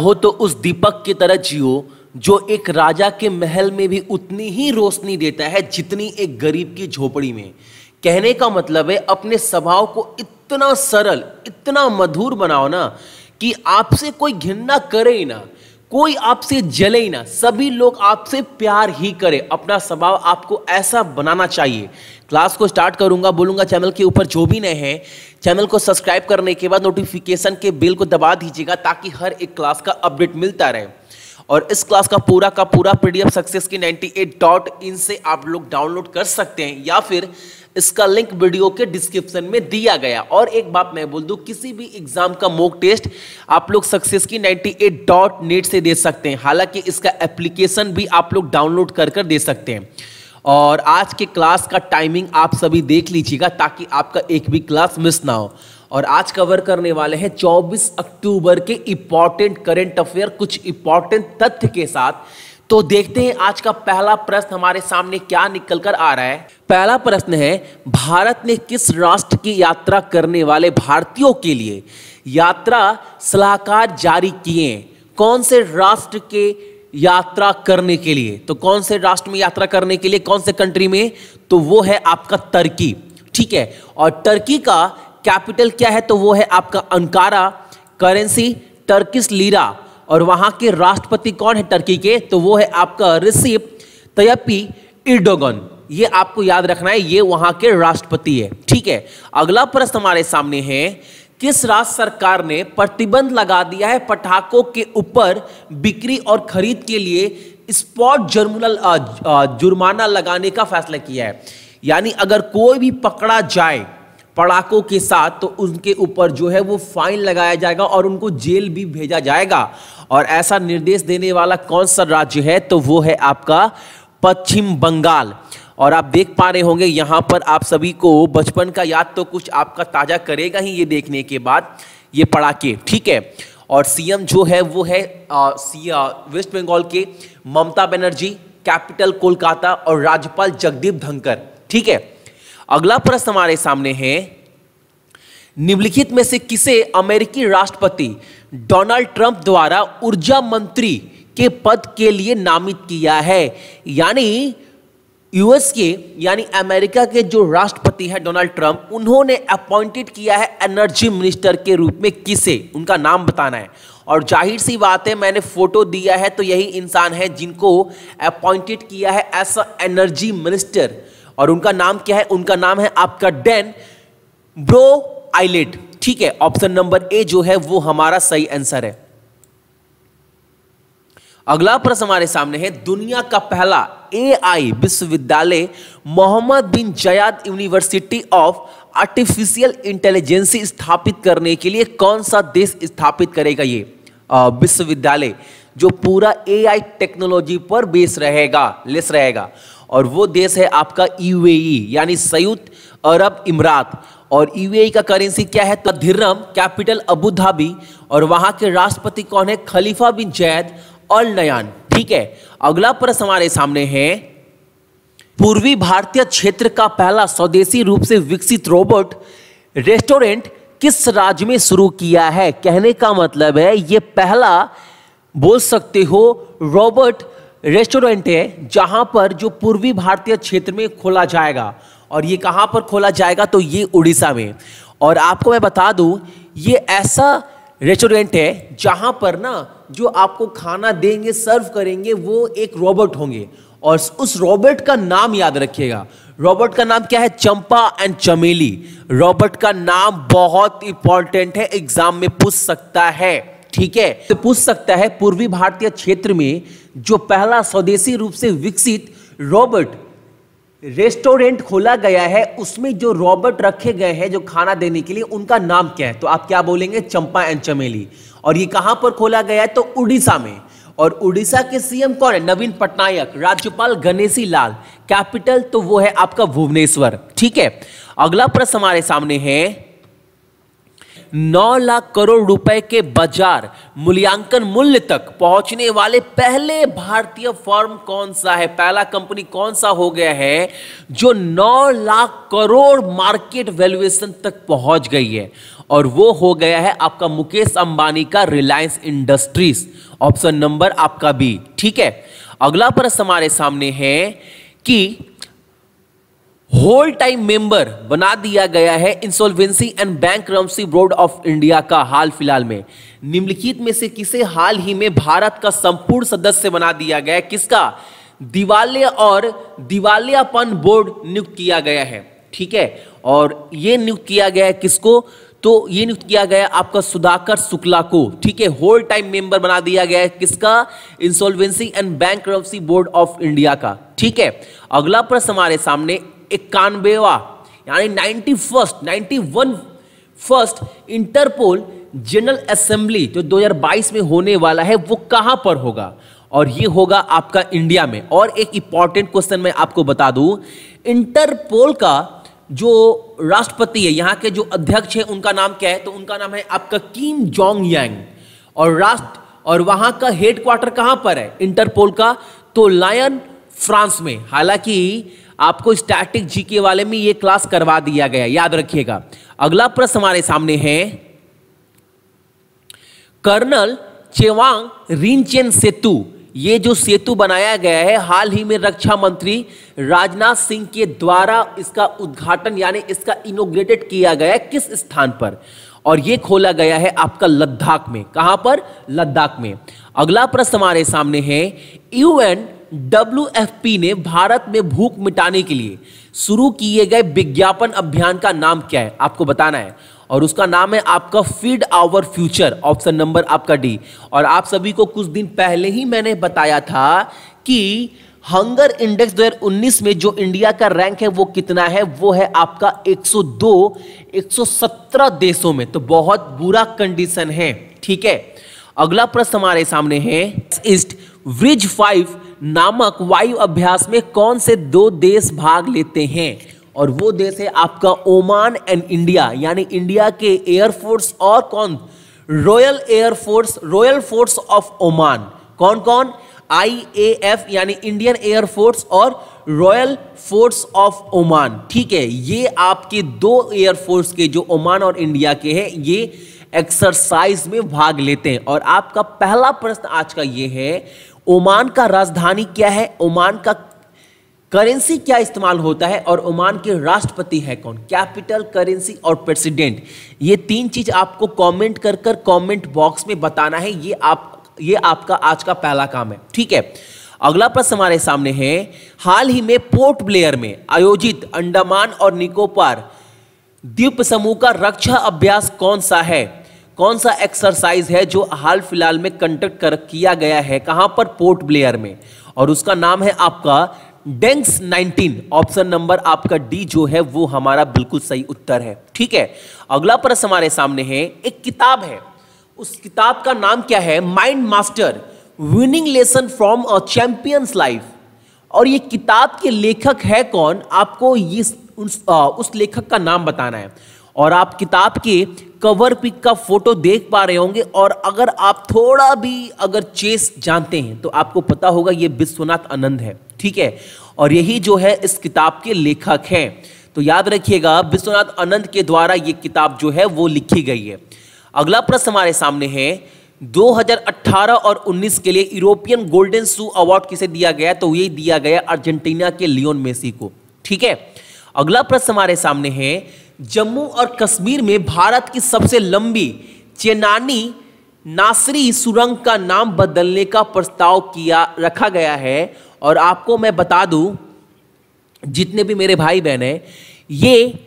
हो तो उस दीपक की तरह जियो जो एक राजा के महल में भी उतनी ही रोशनी देता है जितनी एक गरीब की झोपड़ी में। कहने का मतलब है अपने स्वभाव को इतना सरल, इतना मधुर बनाओ ना कि आपसे कोई घृणा करे ही ना, कोई आपसे जले ही ना, सभी लोग आपसे प्यार ही करे। अपना स्वभाव आपको ऐसा बनाना चाहिए। क्लास को स्टार्ट करूंगा, बोलूंगा चैनल के ऊपर जो भी नए हैं चैनल को सब्सक्राइब करने के बाद नोटिफिकेशन के बेल को दबा दीजिएगा ताकि हर एक क्लास का अपडेट मिलता रहे। और इस क्लास का पूरा पीडीएफ सक्सेस की 98.in से आप लोग डाउनलोड कर सकते हैं या फिर इसका लिंक वीडियो के डिस्क्रिप्शन में दिया गया। और एक बात मैं बोल दूं, किसी भी एग्जाम का मॉक टेस्ट आप लोग सक्सेस की 98.net से दे सकते हैं। हालांकि इसका एप्लीकेशन भी आप लोग डाउनलोड कर दे सकते हैं। और आज के क्लास का टाइमिंग आप सभी देख लीजिएगा ताकि आपका एक भी क्लास मिस ना हो। और आज कवर करने वाले हैं 24 अक्टूबर के इंपॉर्टेंट करंट अफेयर, कुछ इंपॉर्टेंट तथ्य के साथ। तो देखते हैं आज का पहला प्रश्न हमारे सामने क्या निकल कर आ रहा है। पहला प्रश्न है, भारत ने किस राष्ट्र की यात्रा करने वाले भारतीयों के लिए यात्रा सलाहकार जारी किए हैं? कौन से राष्ट्र के यात्रा करने के लिए? तो कौन से राष्ट्र में यात्रा करने के लिए, कौन से कंट्री में? तो वो है आपका तुर्की। ठीक है, और तुर्की का कैपिटल क्या है? तो वो है आपका अंकारा। Currency Turkish lira. और वहां के राष्ट्रपति कौन है तुर्की के? तो वो है आपका रिसेप तय्यप एर्दोगन। ये आपको याद रखना है, ये वहां के राष्ट्रपति है। ठीक है, अगला प्रश्न हमारे सामने है, किस राज्य सरकार ने प्रतिबंध लगा दिया है पटाखों के ऊपर बिक्री और खरीद के लिए स्पॉट जुर्माना लगाने का फैसला किया है? यानी अगर कोई भी पकड़ा जाए पटाखों के साथ तो उनके ऊपर जो है वो फाइन लगाया जाएगा और उनको जेल भी भेजा जाएगा। और ऐसा निर्देश देने वाला कौन सा राज्य है? तो वो है आपका पश्चिम बंगाल। और आप देख पा रहे होंगे यहाँ पर आप सभी को बचपन का याद तो कुछ आपका ताजा करेगा ही ये देखने के बाद, ये पटाखे। ठीक है, और सीएम जो है वो है वेस्ट बंगाल के ममता बनर्जी, कैपिटल कोलकाता और राज्यपाल जगदीप धनखड़। ठीक है, अगला प्रश्न हमारे सामने है, निम्नलिखित में से किसे अमेरिकी राष्ट्रपति डोनाल्ड ट्रंप द्वारा ऊर्जा मंत्री के पद के लिए नामित किया है? यानी यूएस के यानी अमेरिका के जो राष्ट्रपति है डोनाल्ड ट्रंप, उन्होंने अपॉइंटेड किया है एनर्जी मिनिस्टर के रूप में किसे? उनका नाम बताना है। और जाहिर सी बात है, मैंने फोटो दिया है तो यही इंसान है जिनको अपॉइंटेड किया है एज एनर्जी मिनिस्टर। और उनका नाम क्या है? उनका नाम है आपका डैन ब्रोआइलेट। ठीक है, ऑप्शन नंबर ए जो है वो हमारा सही आंसर है। अगला प्रश्न हमारे सामने है, दुनिया का पहला एआई विश्वविद्यालय मोहम्मद बिन जायद यूनिवर्सिटी ऑफ आर्टिफिशियल इंटेलिजेंस स्थापित करने के लिए कौन सा देश स्थापित करेगा? ये विश्वविद्यालय जो पूरा एआई टेक्नोलॉजी पर बेस रहेगा और वो देश है आपका यूएई यानी संयुक्त अरब इमरात। और यूएई का करेंसी क्या है? तो दिरहम, कैपिटल अबू धाबी। और वहां के राष्ट्रपति कौन है? खलीफा बिन जैद अल नयान। ठीक है, अगला प्रश्न हमारे सामने है, पूर्वी भारतीय क्षेत्र का पहला स्वदेशी रूप से विकसित रोबोट रेस्टोरेंट किस राज्य में शुरू किया है? कहने का मतलब है ये पहला बोल सकते हो रोबोट रेस्टोरेंट है जहां पर जो पूर्वी भारतीय क्षेत्र में खोला जाएगा। और ये कहां पर खोला जाएगा? तो ये उड़ीसा में। और आपको मैं बता दूं, ये ऐसा रेस्टोरेंट है जहां पर ना जो आपको खाना देंगे, सर्व करेंगे, वो एक रोबोट होंगे। और उस रोबोट का नाम याद रखिएगा। रोबोट का नाम क्या है? चंपा एंड चमेली। रोबोट का नाम बहुत इंपॉर्टेंट है, एग्जाम में पूछ सकता है। ठीक है, तो पूछ सकता है पूर्वी भारतीय क्षेत्र में जो पहला स्वदेशी रूप से विकसित रोबोट रेस्टोरेंट खोला गया है, उसमें जो रोबोट रखे गए हैं जो खाना देने के लिए, उनका नाम क्या है? तो आप क्या बोलेंगे? चंपा एंड चमेली। और ये कहां पर खोला गया है? तो उड़ीसा में। और उड़ीसा के सीएम कौन है? नवीन पटनायक। राज्यपाल गणेशी लाल। कैपिटल तो वो है आपका भुवनेश्वर। ठीक है, अगला प्रश्न हमारे सामने है, 9 लाख करोड़ रुपए के बाजार मूल्यांकन मूल्य तक पहुंचने वाले पहले भारतीय फर्म कौन सा है? पहला कंपनी कौन सा हो गया है जो 9 लाख करोड़ मार्केट वैल्यूएशन तक पहुंच गई है? और वो हो गया है आपका मुकेश अंबानी का रिलायंस इंडस्ट्रीज। ऑप्शन नंबर आपका बी। ठीक है, अगला प्रश्न हमारे सामने है कि होल टाइम मेंबर बना दिया गया है insolvency and bankruptcy board of India का हाल फिलहाल में निम्नलिखित में से किसे हाल ही में भारत का संपूर्ण सदस्य बना दिया गया है? किसका? दिवालिया और दिवालियापन बोर्ड नियुक्त किया गया है। ठीक है, और यह नियुक्त किया गया है किसको? तो ये नियुक्त किया गया आपका सुधाकर शुक्ला को। ठीक है, होल टाइम मेंबर बना दिया गया है किसका? Insolvency and bankruptcy board of India का। ठीक है, अगला प्रश्न हमारे सामने 91वां यानी 91st इंटरपोल जनरल असेंबली जो 2022 में होने वाला है वो कहां पर होगा? और ये होगा आपका इंडिया में। और एक इंपॉर्टेंट क्वेश्चन मैं आपको बता दूं, इंटरपोल का जो राष्ट्रपति है, यहां के जो अध्यक्ष है, उनका नाम क्या है? तो उनका नाम है आपका किम जोंग यांग। और वहां का हेडक्वार्टर कहां पर है इंटरपोल का? तो लायन फ्रांस में। हालांकि आपको स्टैटिक जीके वाले में ये क्लास करवा दिया गया, याद रखिएगा। अगला प्रश्न हमारे सामने है, कर्नल चेवांग रिनचेन सेतु, ये जो सेतु बनाया गया है हाल ही में रक्षा मंत्री राजनाथ सिंह के द्वारा इसका उद्घाटन यानी इसका इनोग्रेटेड किया गया है किस स्थान पर? और ये खोला गया है आपका लद्दाख में। कहां पर? लद्दाख में। अगला प्रश्न हमारे सामने है, UNWFP ने भारत में भूख मिटाने के लिए शुरू किए गए विज्ञापन अभियान का नाम क्या है? आपको बताना है, और उसका नाम है आपका feed our future. Option number आपका डी। और आप सभी को कुछ दिन पहले ही मैंने बताया था कि हंगर इंडेक्स 2019 में जो इंडिया का रैंक है वो कितना है? वो है आपका 102, 117 देशों में। तो बहुत बुरा कंडीशन है। ठीक है, अगला प्रश्न हमारे सामने है, ईस्ट ब्रिज 5 नामक वायु अभ्यास में कौन से 2 देश भाग लेते हैं? और वो देश है आपका ओमान एंड इंडिया, यानी इंडिया के एयरफोर्स और कौन? Royal force of Oman. कौन कौन? IAF यानी इंडियन एयरफोर्स और रॉयल फोर्स ऑफ ओमान। ठीक है, ये आपके 2 एयरफोर्स के जो ओमान और इंडिया के हैं ये एक्सरसाइज में भाग लेते हैं। और आपका पहला प्रश्न आज का ये है, ओमान का राजधानी क्या है? ओमान का करेंसी क्या इस्तेमाल होता है? और ओमान के राष्ट्रपति है कौन? कैपिटल, करेंसी और प्रेसिडेंट। ये 3 चीज आपको कमेंट कर कमेंट बॉक्स में बताना है। ये आपका आज का पहला काम है। ठीक है, अगला प्रश्न हमारे सामने है, हाल ही में पोर्ट ब्लेयर में आयोजित अंडमान और निकोबार द्वीप समूह का रक्षा अभ्यास कौन सा है? कौन सा एक्सरसाइज है जो हाल फिलहाल में कंडक्ट किया गया है? कहां पर? पोर्ट ब्लेयर में। और उसका नाम है आपका डेंग्स 19। ऑप्शन नंबर आपका डी जो है वो हमारा बिल्कुल सही उत्तर है। ठीक है, अगला प्रश्न हमारे सामने है, एक किताब है, उस किताब का नाम क्या है? Mind master winning lesson from a champions life. और ये किताब के लेखक है कौन? आपको उस लेखक का नाम बताना है। और आप किताब के कवर पिक का फोटो देख पा रहे होंगे, और अगर आप थोड़ा भी अगर चेस जानते हैं तो आपको पता होगा ये विश्वनाथ आनंद है। ठीक है, और यही जो है इस किताब के लेखक हैं। तो याद रखिएगा विश्वनाथ आनंद के द्वारा ये किताब जो है वो लिखी गई है। अगला प्रश्न हमारे सामने है, 2018 और 19 के लिए यूरोपियन गोल्डन शू अवार्ड किसे दिया गया? तो ये दिया गया अर्जेंटीना के लियोन मेसी को। ठीक है, अगला प्रश्न हमारे सामने है, जम्मू और कश्मीर में भारत की सबसे लंबी चेनानी नासरी सुरंग का नाम बदलने का प्रस्ताव रखा गया है। और आपको मैं बता दूं, जितने भी मेरे भाई बहन हैं, ये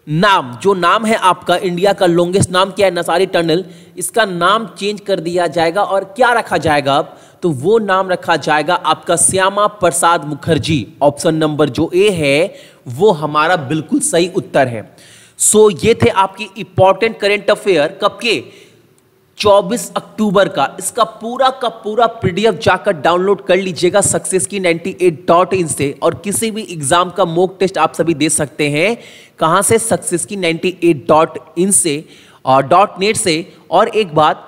जो नाम है आपका इंडिया का लॉन्गेस्ट नाम क्या है? Nursery tunnel. इसका नाम चेंज कर दिया जाएगा और क्या रखा जाएगा? तो वो नाम रखा जाएगा आपका श्यामा प्रसाद मुखर्जी। ऑप्शन नंबर जो ए है वो हमारा बिल्कुल सही उत्तर है। सो ये थे आपकी इंपॉर्टेंट करेंट अफेयर कब के? 24 अक्टूबर का। इसका पूरा पीडीएफ जाकर डाउनलोड कर लीजिएगा सक्सेस की 98.in से। और किसी भी एग्जाम का मॉक टेस्ट आप सभी दे सकते हैं। कहां से? सक्सेस की 98.in से। डॉट नेट से। और एक बात,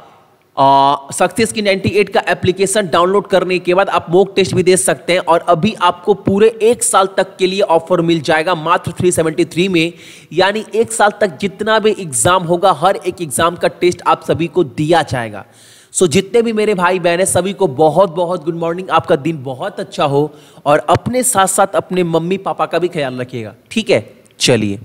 सक्सेस की 98 का एप्लीकेशन डाउनलोड करने के बाद आप मॉक टेस्ट भी दे सकते हैं, और अभी आपको पूरे 1 साल तक के लिए ऑफर मिल जाएगा मात्र 373 में। यानी 1 साल तक जितना भी एग्जाम होगा, हर एक एग्जाम का टेस्ट आप सभी को दिया जाएगा। सो जितने भी मेरे भाई बहन हैं, सभी को बहुत बहुत गुड मॉर्निंग। आपका दिन बहुत अच्छा हो, और अपने साथ साथ अपने मम्मी पापा का भी ख्याल रखिएगा, ठीक है? चलिए।